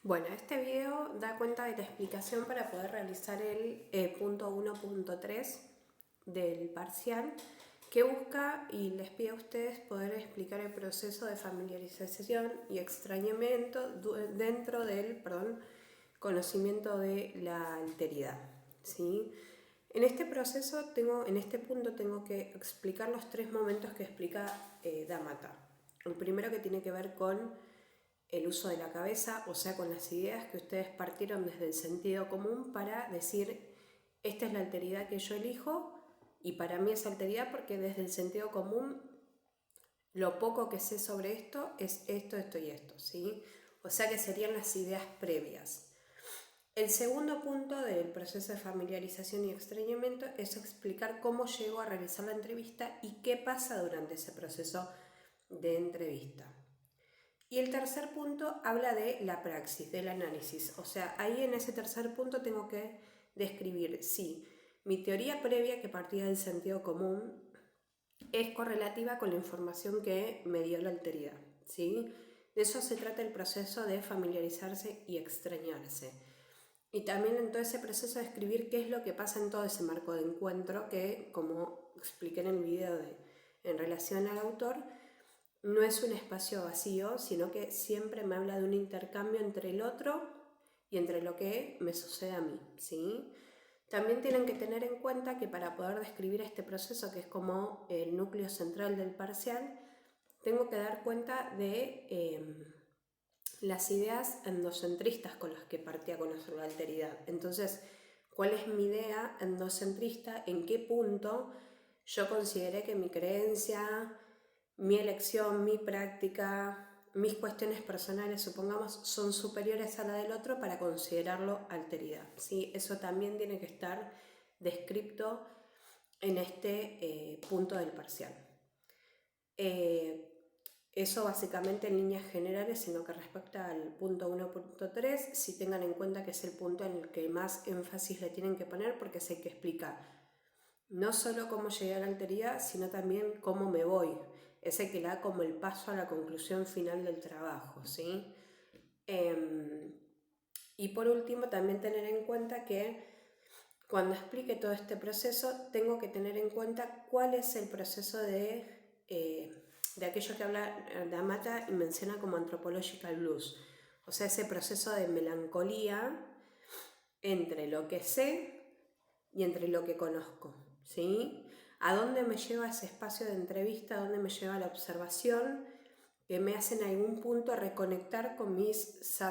Bueno, este video da cuenta de la explicación para poder realizar el punto 1.3 del parcial, que busca y les pide a ustedes poder explicar el proceso de familiarización y extrañamiento dentro del conocimiento de la alteridad, ¿sí? En este proceso, en este punto tengo que explicar los tres momentos que explica Dhammatta. El primero, que tiene que ver con el uso de la cabeza, o sea, con las ideas que ustedes partieron desde el sentido común para decir: esta es la alteridad que yo elijo, y para mí es alteridad porque desde el sentido común lo poco que sé sobre esto es esto, esto y esto, ¿sí? O sea que serían las ideas previas. El segundo punto del proceso de familiarización y extrañamiento es explicar cómo llego a realizar la entrevista y qué pasa durante ese proceso de entrevista. Y el tercer punto habla de la praxis, del análisis. O sea, ahí en ese tercer punto tengo que describir si mi teoría previa, que partía del sentido común, es correlativa con la información que me dio la alteridad, ¿sí? De eso se trata el proceso de familiarizarse y extrañarse. Y también en todo ese proceso de escribir qué es lo que pasa en todo ese marco de encuentro que, como expliqué en el video en relación al autor, no es un espacio vacío, sino que siempre me habla de un intercambio entre el otro y entre lo que me sucede a mí, ¿sí? También tienen que tener en cuenta que para poder describir este proceso, que es como el núcleo central del parcial, tengo que dar cuenta de las ideas endocentristas con las que partía a conocer la alteridad. Entonces, ¿cuál es mi idea endocentrista? ¿En qué punto yo consideré que mi creencia, mi elección, mi práctica, mis cuestiones personales, supongamos, son superiores a la del otro para considerarlo alteridad, ¿sí? Eso también tiene que estar descrito en este punto del parcial. Eso básicamente en líneas generales, sino que respecta al punto 1.3, si tengan en cuenta que es el punto en el que más énfasis le tienen que poner, porque es el que explica no solo cómo llegué a la alteridad, sino también cómo me voy. Es el que le da como el paso a la conclusión final del trabajo, ¿sí? Y por último, también tener en cuenta que cuando explique todo este proceso, tengo que tener en cuenta cuál es el proceso de aquello que habla Dhammatta y menciona como anthropological blues. O sea, ese proceso de melancolía entre lo que sé y entre lo que conozco, ¿sí? ¿A dónde me lleva ese espacio de entrevista? ¿A dónde me lleva la observación? Que me hace en algún punto reconectar con mis saberes